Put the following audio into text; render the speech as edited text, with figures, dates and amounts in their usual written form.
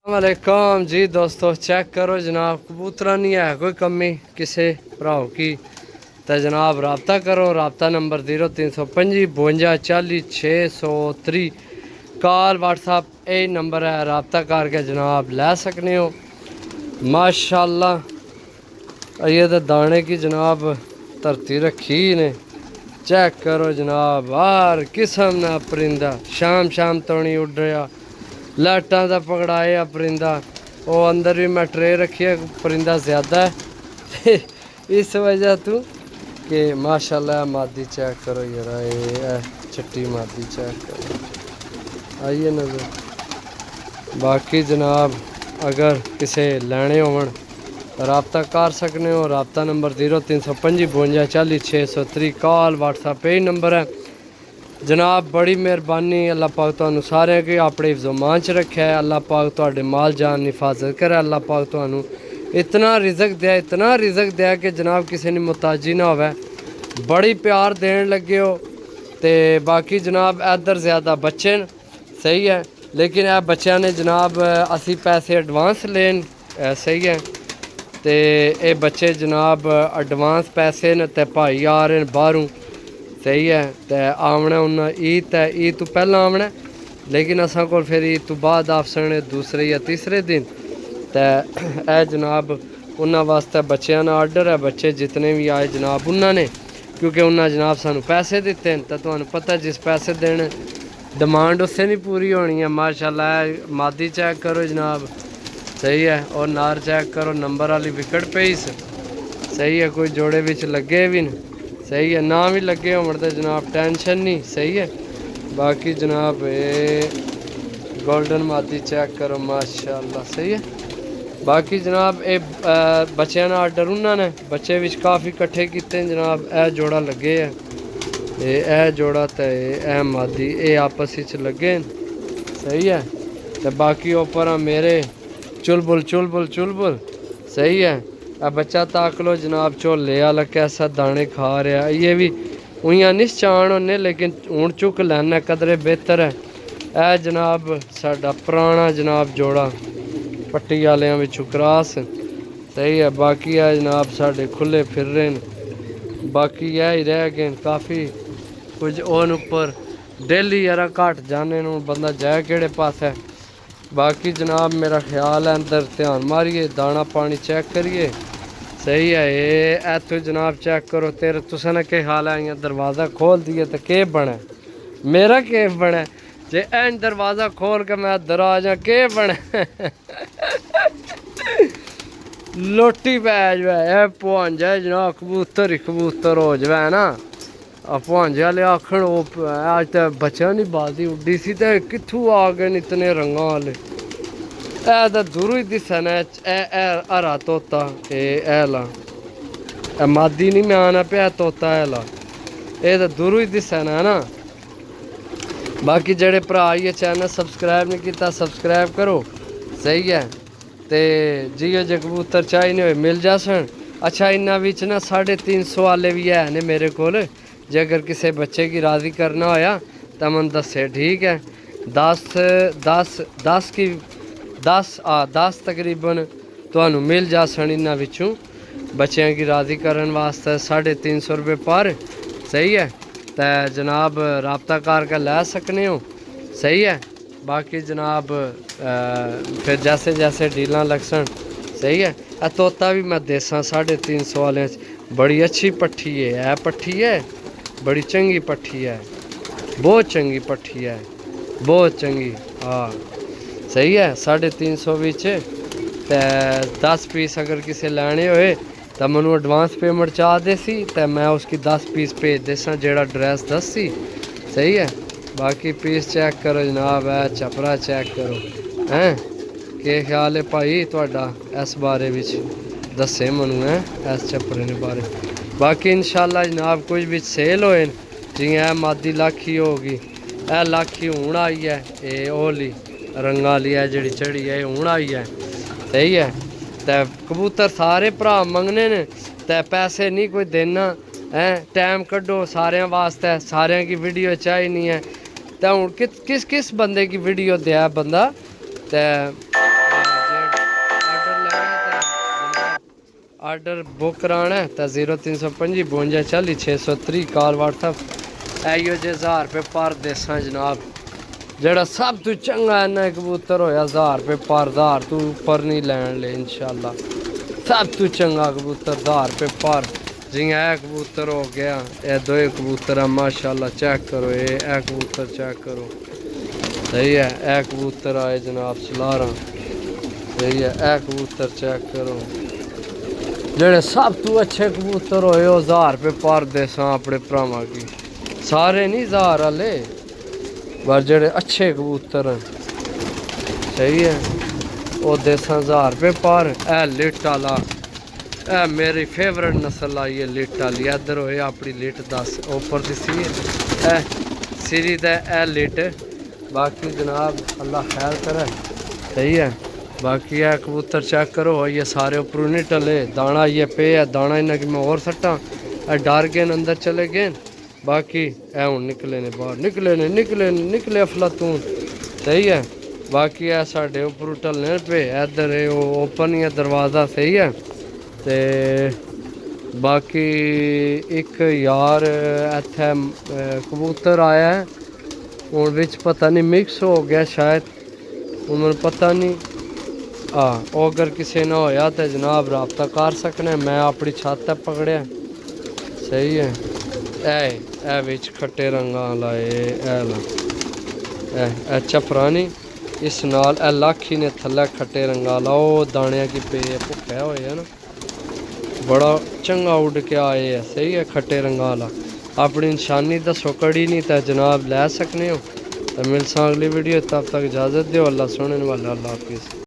वालेकुम जी दोस्तों, चेक करो जनाब, कबूतरा नहीं है कोई कमी किसी भराओ की। तो जनाब रबता करो, रबता नंबर 0325 52 40 630। कॉल व्हाट्सअप यही नंबर है, रबता करके जनाब ले सकने हो। माशाल्लाह ये तो दाने की जनाब धरती रखी ने। चेक करो जनाब, हर किस्म ना परिंदा शाम शाम तो नहीं उड़ रहा। लाइटा का पकड़ाया परिंदा, वो अंदर भी मैं ट्रे रखी है, परिंदा ज़्यादा है इस वजह तू कि माशाल्लाह। मादी चेक करो यार, ये चिट्टी मादी चेक करो, आइए नज़र। बाकी जनाब अगर किसे लैने होवन रबता कर सकने हो। रबता नंबर 0325 52 40 630। कॉल व्हाट्सअप यही नंबर है जनाब। बड़ी मेहरबानी, अल्लाह पाक तुहानू सारे के अपने ज़ुमान च रखे है। अल्लाह पाक तुहाडे माल जान की हिफाजत करे। अल्लाह पाक तुहानू इतना रिजक दे, इतना रिजक दे कि जनाब किसी ने मुताजी ना होवे। बड़ी प्यार देन लगे हो। तो बाकी जनाब इधर ज़्यादा बच्चे न, सही है, लेकिन यह बच्चों ने जनाब असी पैसे एडवांस लेन, सही है। तो ये बच्चे जनाब एडवांस पैसे न, तो भाई आ रहे हैं बाहरों, सही है। तो आमना उन्हें ईद है, ईद तो पहला आमना, लेकिन असा को फिर ईद तो बाद आ सकने दूसरे या तीसरे दिन। तो यह जनाब उन्होंने वास्ते बच्चों का आर्डर है। बच्चे जितने भी आए जनाब उन्होंने, क्योंकि उन्हें जनाब सानू पैसे दिते हैं, तो तुम्हें पता जिस पैसे देने डिमांड उससे नहीं पूरी होनी है। माशाल्लाह मादी चेक करो जनाब, सही है। और नार चेक करो, नंबर वाली विकेट पीस, सही है। कोई जोड़े विच लगे भी न, सही है, ना भी लगे हो तो जनाब टेंशन नहीं, सही है। बाकी जनाब ये गोल्डन मादी चेक करो, माशाल्लाह, सही है। बाकी जनाब ये बच्चों का आर्डर उन्होंने बच्चे विच काफ़ी इकट्ठे किए जनाब। यह जोड़ा लगे है, ये जोड़ा तो यह मादी, ये आपस में लगे, सही है। तो बाकी ऊपर मेरे चुलबुल चुलबुल चुलबुल, सही है। अब बच्चा ताक लो जनाब, झोले वाला कैसा दाने खा रहा। ये भी उइयां निश्चान होने, लेकिन हूँ चुक लैना कदरे बेहतर है। यह जनाब साडा पुराना जनाब जोड़ा पट्टी वालियां विचों क्रॉस, सही है। बाकी है जनाब साडे खुले फिर रहे हैं। बाकी यह ही रह गए काफ़ी कुछ ओन उपर डेली यार घट जाने बंदा जाए केड़े पास है। बाकी जनाब मेरा ख्याल है अंदर ध्यान मारिए, दाना पानी चेक करिए, सही है। ये इतों जनाब चेक करो, तेरे तुसा ने क्या ख्याल है, यहाँ दरवाज़ा खोल दिए तो के बने, मेरा के बने जे एन दरवाज़ा खोल के मैं अंदर आ जा के बने लोटी पै जाए पुंज है जनाब, कबूतर ही कबूतर हो जाए ना। पुंज वाले आखन अज तो बच्चा नहीं बालदी उड्डी सी, तो कितों आ गए इतने रंगा वाले। ए तो दूरों ही दिसा न, हरा तोता ला मादी नहीं मैं आना पे तोता ला, ये तो दूरों ही दिसा न, है ना। बाकी जेडे भरा ये चैनल सबसक्राइब नहीं किया सबसक्राइब करो, सही है। तो जियो जे कबूतर चाहिए हुए मिल जासन। अच्छा इन्ना बिच ना 350 वाले भी है ने मेरे को, जे अगर किसी बच्चे की राज़ी करना होया तो मन दसे, ठीक है। 10 तकरीबन तो मिल जासन इन्हों विचों बच्चों की राज़ी करने वास्ते 350 रुपये पर, सही है। तो जनाब रबता करके लै सकने हो, सही है। बाकी जनाब फिर जैसे जैसे डील लगसन, सही है। तोता भी मैं देसा 350 वाले, बड़ी अच्छी पट्ठी है पट्ठी है, बड़ी चंगी पट्ठी है, बहुत चंगी पट्ठी है, बहुत चंगी, हाँ सही है। 350 बिच 10 पीस अगर किसी लैने होए तो मैं एडवांस पेमेंट चाह दे सी, तो मैं उसकी 10 पीस भेज देसा जेड़ा ड्रैस दसी, सही है। बाकी पीस चेक करो जनाब, है चपरा चेक करो, हैं के ख्याल है भाई थोड़ा इस बारे विच दसे मनु है इस चपरे ने बारे। बाकी इंशाल्लाह जनाब कुछ भी सेल होए जियां मादी लाखी होगी, यह लाखी हूँ आई है, ये ओली रंगा वाली है जी चढ़ी है हूँ आई है, सही है। तो कबूतर सारे भरा मंगने ने, तो पैसे नहीं कोई देना है, टाइम कड्डो सारे वास्ते, सारे की वीडियो चाहिए नहीं है। तो हूँ किस किस बंदे की वीडियो दिया बंदा, तो आर्डर बुक कराना है तो 0325 52 40 630 कॉल व्हाट्सएप आइयो जे 1000 रुपये पर देसा जनाब। जेड़ा सब तू चंगा इन्ना कबूतर होया 1000 रुपये पर 1000 तू उपर नहीं लैन ले इंशाल्लाह। सब तू चंगा कबूतर 1000 रुपये पर। जियां ए कबूतर हो गया, ए दो कबूतर है माशाल्लाह चेक करो, ए कबूतर चेक करो सही है। ए कबूतर आए जनाब सलारा सही है। ए कबूतर चेक करो। जेड़े सब तू अच्छे कबूतर होए 1000 रुपये पर देसा अपने भरावां की। सारे नहीं 1000 वाले पर जेड़े अच्छे कबूतर हैं सही है वो देसा 1000 रुपये पर। ए लिट वाला ए मेरी फेवरेट नस्ल आई है लिट वाली। इधर होए अपनी लिट 10 ऊपर दिसी है सिरी दा ए लिट। बाकी जनाब अल्लाह खैर करे सही है। बाकी है कबूतर चेक करो ये सारे ऊपर नहीं टले। दाना ये पे है दाना इन्हें कि मैं और सट्टा डर गए अंदर चले गए। बाकी ए हूँ निकले ने बाहर निकले अफलातून सही है। बाकी है साढ़े ऊपर टलने पे इधर ओपन ही है दरवाज़ा सही है। ते बाकी एक यार इत्थे कबूतर आया है हूँ बिच पता नहीं मिक्स हो गया शायद उन्होंने पता नहीं। हाँ अगर किसी ने होया तो जनाब रबता कर सकने। मैं अपनी छत पकड़िया सही है। ए विच खट्टे रंगा वाला ए चपरानी इस नाल ए लाखी ने थल्ले खट्टे रंगा वाला वो दाने की पे भुखे हुए है ना बड़ा चंगा उड़ के आए है सही है। खट्टे रंगा वाला अपनी निशानी दसो कड़ी नहीं तो जनाब लै सकने हो। तो मिलसा अगली वीडियो तब तक इजाज़त दो। अल्लाह सुनने वाला अल्लाह हाफिज़।